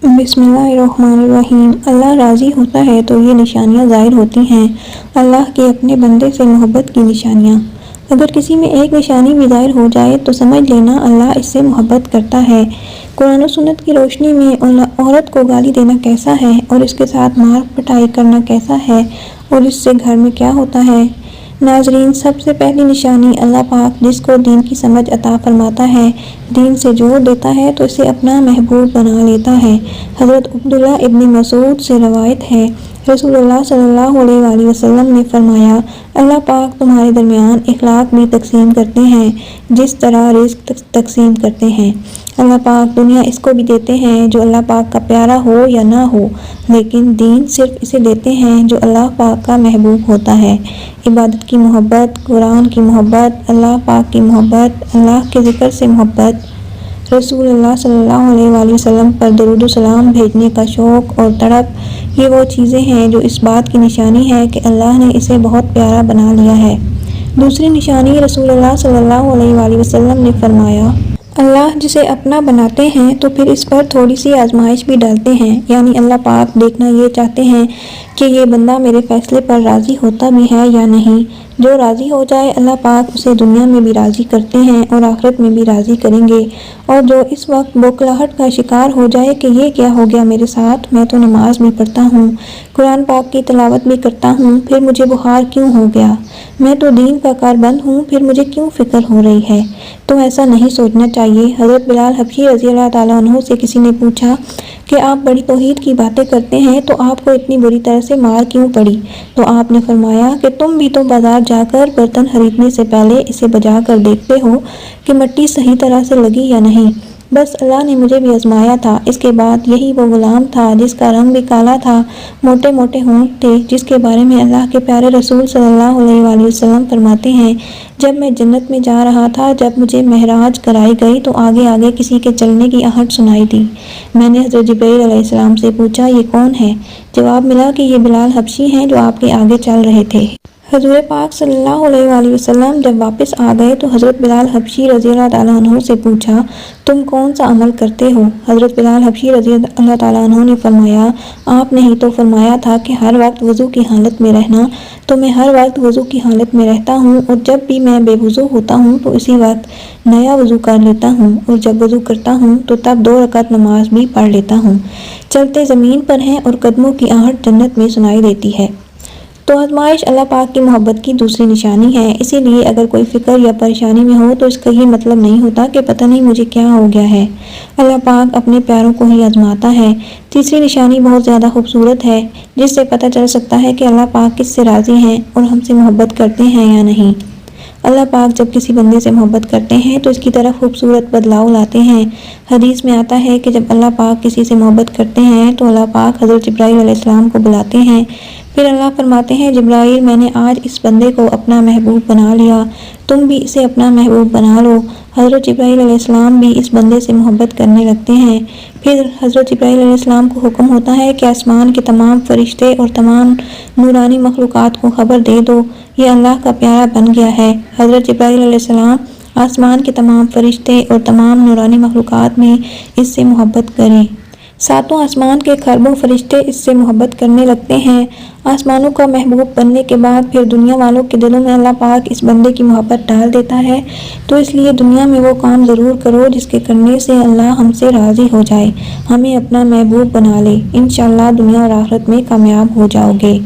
بسم اللہ الرحمن الرحیم۔ اللہ راضی ہوتا ہے تو یہ نشانیاں ظاہر ہوتی ہیں، اللہ کے اپنے بندے سے محبت کی نشانیاں۔ اگر کسی میں ایک نشانی بھی ظاہر ہو جائے تو سمجھ لینا اللہ اس سے محبت کرتا ہے۔ قرآن و سنت کی روشنی میں عورت کو گالی دینا کیسا ہے اور اس کے ساتھ مار پٹائی کرنا کیسا ہے اور اس سے گھر میں کیا ہوتا ہے؟ ناظرین، سب سے پہلی نشانی اللہ پاک جس کو دین کی سمجھ عطا فرماتا ہے، دین سے جوڑ دیتا ہے تو اسے اپنا محبوب بنا لیتا ہے۔ حضرت عبداللہ ابن مسعود سے روایت ہے، رسول اللہ صلی اللہ علیہ وآلہ وسلم نے فرمایا، اللہ پاک تمہارے درمیان اخلاق بھی تقسیم کرتے ہیں جس طرح رزق تقسیم کرتے ہیں۔ اللہ پاک دنیا اس کو بھی دیتے ہیں جو اللہ پاک کا پیارا ہو یا نہ ہو، لیکن دین صرف اسے دیتے ہیں جو اللہ پاک کا محبوب ہوتا ہے۔ عبادت کی محبت، قرآن کی محبت، اللہ پاک کی محبت، اللہ کے ذکر سے محبت، رسول اللہ صلی اللہ علیہ وآلہ وسلم پر درود و سلام بھیجنے کا شوق اور تڑپ، یہ وہ چیزیں ہیں جو اس بات کی نشانی ہے کہ اللہ نے اسے بہت پیارا بنا لیا ہے۔ دوسری نشانی، رسول اللہ صلی اللہ علیہ وآلہ وسلم نے فرمایا، اللہ جسے اپنا بناتے ہیں تو پھر اس پر تھوڑی سی آزمائش بھی ڈالتے ہیں، یعنی اللہ پاک دیکھنا یہ چاہتے ہیں کہ یہ بندہ میرے فیصلے پر راضی ہوتا بھی ہے یا نہیں۔ جو راضی ہو جائے اللہ پاک اسے دنیا میں بھی راضی کرتے ہیں اور آخرت میں بھی راضی کریں گے، اور جو اس وقت بوکھلاہٹ کا شکار ہو جائے کہ یہ کیا ہو گیا میرے ساتھ، میں تو نماز بھی پڑھتا ہوں، قرآن پاک کی تلاوت بھی کرتا ہوں، پھر مجھے بخار کیوں ہو گیا، میں تو دین کا کاربند ہوں، پھر مجھے کیوں فکر ہو رہی ہے؟ تو ایسا نہیں سوچنا چاہیے۔ حضرت بلال حبشی رضی اللہ تعالیٰ عنہ سے کسی نے پوچھا کہ آپ بڑی توحید کی باتیں کرتے ہیں تو آپ کو اتنی بری طرح سے مار کیوں پڑی؟ تو آپ نے فرمایا کہ تم بھی تو بازار جا کر برتن خریدنے سے پہلے اسے بجا کر دیکھتے ہو کہ مٹی صحیح طرح سے لگی یا نہیں۔ بس اللہ نے مجھے بھی آزمایا تھا۔ اس کے بعد یہی وہ غلام تھا جس کا رنگ بھی کالا تھا، موٹے موٹے ہونٹ تھے، جس کے بارے میں اللہ کے پیارے رسول صلی اللہ علیہ وآلہ وسلم فرماتے ہیں، جب میں جنت میں جا رہا تھا، جب مجھے معراج کرائی گئی تو آگے آگے کسی کے چلنے کی آہٹ سنائی دی۔ میں نے حضرت جبرائیل علیہ السلام سے پوچھا، یہ کون ہے؟ جواب ملا کہ یہ بلال حبشی ہیں جو آپ کے آگے چل رہے تھے۔ حضور پاک صلی اللہ علیہ وآلہ وسلم جب واپس آ گئے تو حضرت بلال حبشی رضی اللہ تعالیٰ عنہ سے پوچھا، تم کون سا عمل کرتے ہو؟ حضرت بلال حبشی رضی اللہ تعالیٰ عنہ نے فرمایا، آپ نے ہی تو فرمایا تھا کہ ہر وقت وضو کی حالت میں رہنا، تو میں ہر وقت وضو کی حالت میں رہتا ہوں، اور جب بھی میں بے وضو ہوتا ہوں تو اسی وقت نیا وضو کر لیتا ہوں، اور جب وضو کرتا ہوں تو تب 2 رکعت نماز بھی پڑھ لیتا ہوں۔ چلتے زمین پر ہیں اور قدموں کی آہٹ جنت میں سنائی دیتی ہے۔ تو آزمائش اللہ پاک کی محبت کی دوسری نشانی ہے۔ اسی لیے اگر کوئی فکر یا پریشانی میں ہو تو اس کا یہ مطلب نہیں ہوتا کہ پتہ نہیں مجھے کیا ہو گیا ہے، اللہ پاک اپنے پیاروں کو ہی آزماتا ہے۔ تیسری نشانی بہت زیادہ خوبصورت ہے، جس سے پتہ چل سکتا ہے کہ اللہ پاک کس سے راضی ہیں اور ہم سے محبت کرتے ہیں یا نہیں۔ اللہ پاک جب کسی بندے سے محبت کرتے ہیں تو اس کی طرف خوبصورت بدلاؤ لاتے ہیں۔ حدیث میں آتا ہے کہ جب اللہ پاک کسی سے محبت کرتے ہیں تو اللہ پاک حضرت جبرائیل علیہ السلام کو بلاتے ہیں، پھر اللہ فرماتے ہیں، جبرائیل میں نے آج اس بندے کو اپنا محبوب بنا لیا، تم بھی اسے اپنا محبوب بنا لو۔ حضرت جبرائیل علیہ السلام بھی اس بندے سے محبت کرنے لگتے ہیں۔ پھر حضرت جبرائیل علیہ السلام کو حکم ہوتا ہے کہ آسمان کے تمام فرشتے اور تمام نورانی مخلوقات کو خبر دے دو، یہ اللہ کا پیارا بن گیا ہے۔ حضرت جبرائیل علیہ السلام آسمان کے تمام فرشتے اور تمام نورانی مخلوقات میں اس سے محبت کریں۔ 7 آسمان کے خربوں فرشتے اس سے محبت کرنے لگتے ہیں۔ آسمانوں کا محبوب بننے کے بعد پھر دنیا والوں کے دلوں میں اللہ پاک اس بندے کی محبت ڈال دیتا ہے، تو اس لیے دنیا میں وہ کام ضرور کرو جس کے کرنے سے اللہ ہم سے راضی ہو جائے، ہمیں اپنا محبوب بنا لے، انشاءاللہ دنیا اور آخرت میں کامیاب ہو جاؤ گے۔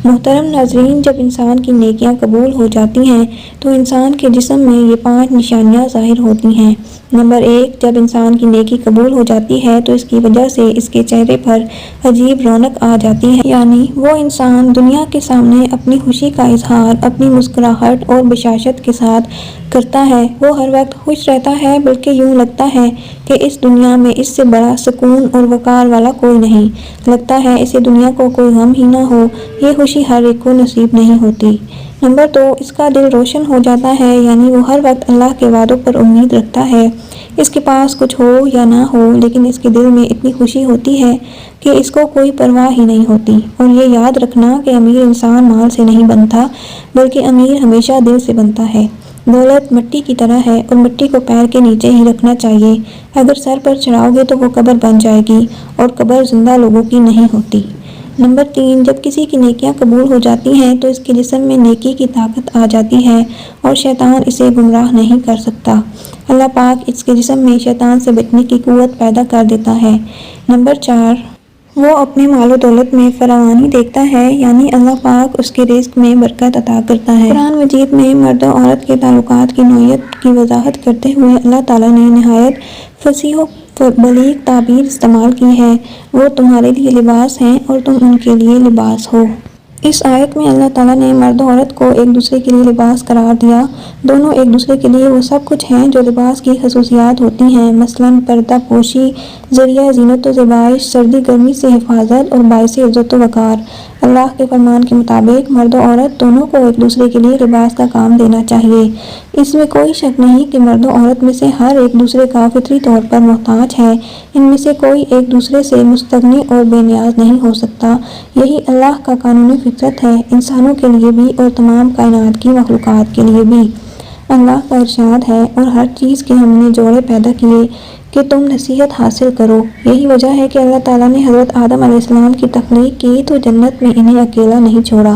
محترم ناظرین، جب انسان کی نیکیاں قبول ہو جاتی ہیں تو انسان کے جسم میں یہ 5 نشانیاں ظاہر ہوتی ہیں۔ نمبر 1، جب انسان کی نیکی قبول ہو جاتی ہے تو اس کی وجہ سے اس کے چہرے پر عجیب رونق آ جاتی ہے، یعنی وہ انسان دنیا کے سامنے اپنی خوشی کا اظہار اپنی مسکراہٹ اور بشاشت کے ساتھ کرتا ہے، وہ ہر وقت خوش رہتا ہے، بلکہ یوں لگتا ہے کہ اس دنیا میں اس سے بڑا سکون اور وقار والا کوئی نہیں، لگتا ہے اسے دنیا کو کوئی غم ہی نہ ہو، یہ خوشی ہر ایک کو نصیب نہیں ہوتی۔ نمبر 2، اس کا دل روشن ہو جاتا ہے، یعنی وہ ہر وقت اللہ کے وعدوں پر امید رکھتا ہے، اس کے پاس کچھ ہو یا نہ ہو لیکن اس کے دل میں اتنی خوشی ہوتی ہے کہ اس کو کوئی پرواہ ہی نہیں ہوتی۔ اور یہ یاد رکھنا کہ امیر انسان مال سے نہیں بنتا، بلکہ امیر ہمیشہ دل سے بنتا ہے۔ دولت مٹی کی طرح ہے اور مٹی کو پیر کے نیچے ہی رکھنا چاہیے، اگر سر پر چڑھاؤ گے تو وہ قبر بن جائے گی اور قبر زندہ لوگوں کی نہیں ہوتی۔ نمبر 3، جب کسی کی نیکیاں قبول ہو جاتی ہیں تو اس کے جسم میں نیکی کی طاقت آ جاتی ہے اور شیطان اسے گمراہ نہیں کر سکتا۔ اللہ پاک اس کے جسم میں شیطان سے بچنے کی قوت پیدا کر دیتا ہے۔ نمبر 4، وہ اپنے مال و دولت میں فراوانی دیکھتا ہے، یعنی اللہ پاک اس کے رزق میں برکت عطا کرتا ہے۔ قرآن مجید میں مرد و عورت کے تعلقات کی نوعیت کی وضاحت کرتے ہوئے اللہ تعالیٰ نے نہایت فصیح و بلیغ تعبیر استعمال کی ہے، وہ تمہارے لیے لباس ہیں اور تم ان کے لیے لباس ہو۔ اس آیت میں اللہ تعالیٰ نے مرد و عورت کو ایک دوسرے کے لیے لباس قرار دیا۔ دونوں ایک دوسرے کے لیے وہ سب کچھ ہیں جو لباس کی خصوصیات ہوتی ہیں، مثلاً پردہ پوشی، ذریعہ زینت و زیبائش، سردی گرمی سے حفاظت اور باعث عزت و وقار۔ اللہ کے فرمان کے مطابق مرد و عورت دونوں کو ایک دوسرے کے لیے لباس کا کام دینا چاہیے۔ اس میں کوئی شک نہیں کہ مرد و عورت میں سے ہر ایک دوسرے کا فطری طور پر محتاج ہے، ان میں سے کوئی ایک دوسرے سے مستغنی اور بے نیاز نہیں ہو سکتا۔ یہی اللہ کا قانون فطرت ہے، انسانوں کے لیے بھی اور تمام کائنات کی مخلوقات کے لیے بھی۔ اللہ کا ارشاد ہے، اور ہر چیز کے ہم نے جوڑے پیدا کیے کہ تم نصیحت حاصل کرو۔ یہی وجہ ہے کہ اللہ تعالیٰ نے حضرت آدم علیہ السلام کی تخلیق کی تو جنت میں انہیں اکیلا نہیں چھوڑا،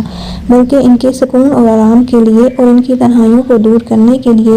بلکہ ان کے سکون اور آرام کے لیے اور ان کی تنہائیوں کو دور کرنے کے لیے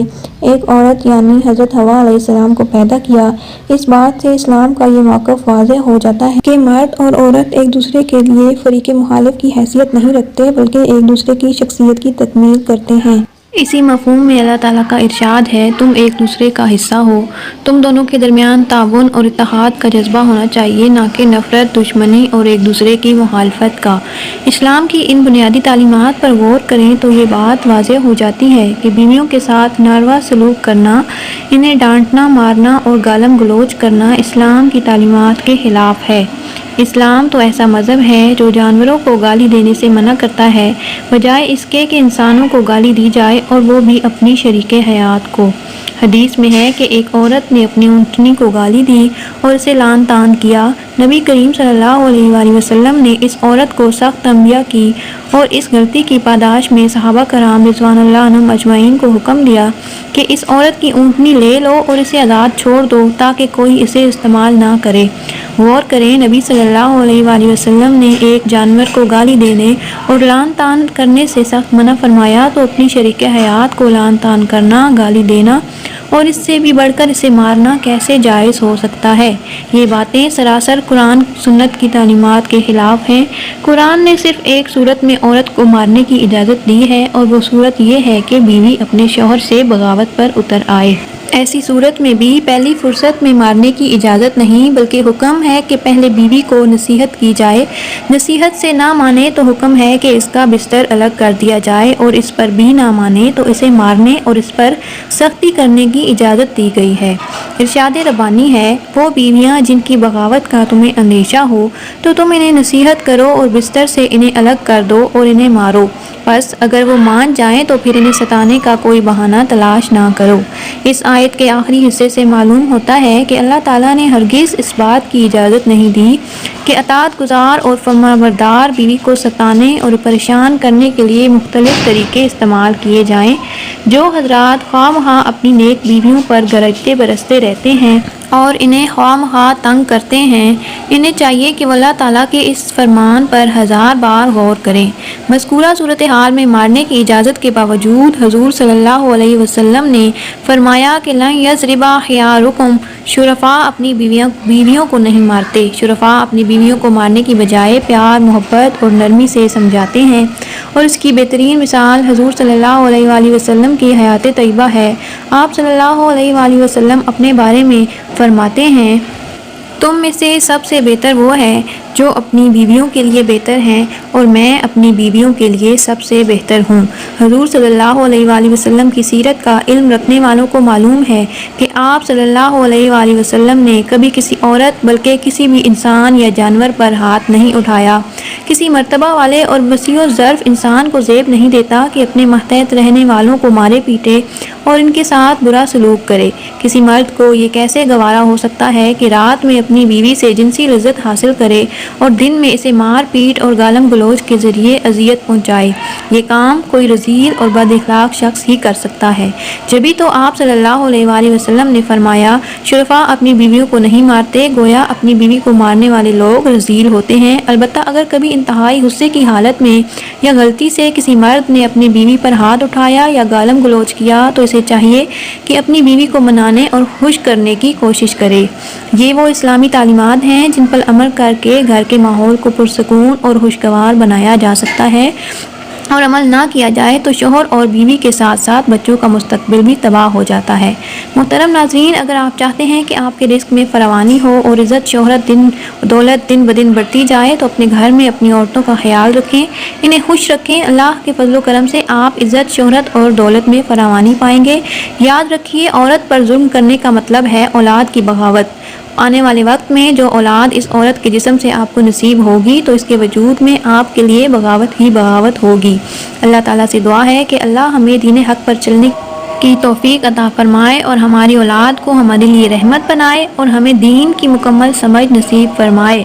ایک عورت یعنی حضرت حوا علیہ السلام کو پیدا کیا۔ اس بات سے اسلام کا یہ موقف واضح ہو جاتا ہے کہ مرد اور عورت ایک دوسرے کے لیے فریق مخالف کی حیثیت نہیں رکھتے، بلکہ ایک دوسرے کی شخصیت کی تکمیل کرتے ہیں۔ اسی مفہوم میں اللہ تعالیٰ کا ارشاد ہے، تم ایک دوسرے کا حصہ ہو۔ تم دونوں کے درمیان تعاون اور اتحاد کا جذبہ ہونا چاہیے، نہ کہ نفرت، دشمنی اور ایک دوسرے کی مخالفت کا۔ اسلام کی ان بنیادی تعلیمات پر غور کریں تو یہ بات واضح ہو جاتی ہے کہ بیویوں کے ساتھ ناروا سلوک کرنا، انہیں ڈانٹنا، مارنا اور گالم گلوچ کرنا اسلام کی تعلیمات کے خلاف ہے۔ اسلام تو ایسا مذہب ہے جو جانوروں کو گالی دینے سے منع کرتا ہے، بجائے اس کے کہ انسانوں کو گالی دی جائے اور وہ بھی اپنی شریک حیات کو۔ حدیث میں ہے کہ ایک عورت نے اپنی اونٹنی کو گالی دی اور اسے لعن طعن کیا۔ نبی کریم صلی اللہ علیہ وآلہ وسلم نے اس عورت کو سخت تنبیہ کی اور اس غلطی کی پاداش میں صحابہ کرام رضوان اللہ عنہم اجمعین کو حکم دیا کہ اس عورت کی اونٹنی لے لو اور اسے آزاد چھوڑ دو تاکہ کوئی اسے استعمال نہ کرے۔ غور کریں، نبی صلی اللہ علیہ وآلہ وسلم نے ایک جانور کو گالی دینے اور لعن طعن کرنے سے سخت منع فرمایا، تو اپنی شریک حیات کو لعن طعن کرنا، گالی دینا اور اس سے بھی بڑھ کر اسے مارنا کیسے جائز ہو سکتا ہے؟ یہ باتیں سراسر قرآن سنت کی تعلیمات کے خلاف ہیں۔ قرآن نے صرف ایک صورت میں عورت کو مارنے کی اجازت دی ہے، اور وہ صورت یہ ہے کہ بیوی اپنے شوہر سے بغاوت پر اتر آئے۔ ایسی صورت میں بھی پہلی فرصت میں مارنے کی اجازت نہیں، بلکہ حکم ہے کہ پہلے بیوی کو نصیحت کی جائے۔ نصیحت سے نہ مانے تو حکم ہے کہ اس کا بستر الگ کر دیا جائے، اور اس پر بھی نہ مانے تو اسے مارنے اور اس پر سختی کرنے کی اجازت دی گئی ہے۔ ارشاد ربانی ہے، وہ بیویاں جن کی بغاوت کا تمہیں اندیشہ ہو تو تم انہیں نصیحت کرو اور بستر سے انہیں الگ کر دو اور انہیں مارو، پس اگر وہ مان جائیں تو پھر انہیں ستانے کا کوئی بہانہ تلاش نہ کرو۔ اس آیت کے آخری حصے سے معلوم ہوتا ہے کہ اللہ تعالیٰ نے ہرگز اس بات کی اجازت نہیں دی کہ اطاعت گزار اور فرمانبردار بیوی کو ستانے اور پریشان کرنے کے لیے مختلف طریقے استعمال کیے جائیں۔ جو حضرات خواہ مخواہ اپنی نیک بیویوں پر گرجتے برستے رہتے ہیں اور انہیں خواہ مخواہ تنگ کرتے ہیں، انہیں چاہیے کہ وہ اللہ تعالیٰ کے اس فرمان پر 1000 بار غور کریں۔ مذکورہ صورتحال میں مارنے کی اجازت کے باوجود حضور صلی اللہ علیہ وسلم نے فرمایا کہ لن یضربا خیارکم، شرفاء اپنی بیویوں کو نہیں مارتے۔ شرفاء اپنی بیویوں کو مارنے کی بجائے پیار، محبت اور نرمی سے سمجھاتے ہیں، اور اس کی بہترین مثال حضور صلی اللہ علیہ وآلہ وسلم کی حیات طیبہ ہے۔ آپ صلی اللہ علیہ وآلہ وسلم اپنے بارے میں فرماتے ہیں، تم میں سے سب سے بہتر وہ ہے جو اپنی بیویوں کے لیے بہتر ہیں، اور میں اپنی بیویوں کے لیے سب سے بہتر ہوں۔ حضور صلی اللہ علیہ وآلہ وسلم کی سیرت کا علم رکھنے والوں کو معلوم ہے کہ آپ صلی اللہ علیہ وآلہ وسلم نے کبھی کسی عورت بلکہ کسی بھی انسان یا جانور پر ہاتھ نہیں اٹھایا۔ کسی مرتبہ والے اور وسیع و ظرف انسان کو زیب نہیں دیتا کہ اپنے ماتحت رہنے والوں کو مارے پیٹے اور ان کے ساتھ برا سلوک کرے۔ کسی مرد کو یہ کیسے گوارا ہو سکتا ہے کہ رات میں اپنی بیوی سے جنسی لذت حاصل کرے اور دن میں اسے مار پیٹ اور گالم گلوچ کے ذریعے اذیت پہنچائے؟ یہ کام کوئی رذیل اور بد اخلاق شخص ہی کر سکتا ہے۔ جبھی تو آپ صلی اللہ علیہ وآلہ وسلم نے فرمایا، شرفاء اپنی بیویوں کو نہیں مارتے، گویا اپنی بیوی کو مارنے والے لوگ رذیل ہوتے ہیں۔ البتہ اگر کبھی انتہائی غصے کی حالت میں یا غلطی سے کسی مرد نے اپنی بیوی پر ہاتھ اٹھایا یا گالم گلوچ کیا تو اسے چاہیے کہ اپنی بیوی کو منانے اور خوش کرنے کی کوشش کرے۔ یہ وہ اسلامی تعلیمات ہیں جن پر عمل کر کے گھر کے ماحول کو پرسکون اور خوشگوار بنایا جا سکتا ہے، اور عمل نہ کیا جائے تو شوہر اور بیوی کے ساتھ ساتھ بچوں کا مستقبل بھی تباہ ہو جاتا ہے۔ محترم ناظرین، اگر آپ چاہتے ہیں کہ آپ کے رزق میں فراوانی ہو اور عزت شہرت دولت دن بدن بڑھتی جائے تو اپنے گھر میں اپنی عورتوں کا خیال رکھیں، انہیں خوش رکھیں۔ اللہ کے فضل و کرم سے آپ عزت، شہرت اور دولت میں فراوانی پائیں گے۔ یاد رکھیے، عورت پر ظلم کرنے کا مطلب ہے اولاد کی بغاوت۔ آنے والے وقت میں جو اولاد اس عورت کے جسم سے آپ کو نصیب ہوگی تو اس کے وجود میں آپ کے لیے بغاوت ہی بغاوت ہوگی۔ اللہ تعالیٰ سے دعا ہے کہ اللہ ہمیں دین حق پر چلنے کی توفیق عطا فرمائے اور ہماری اولاد کو ہمارے لیے رحمت بنائے اور ہمیں دین کی مکمل سمجھ نصیب فرمائے۔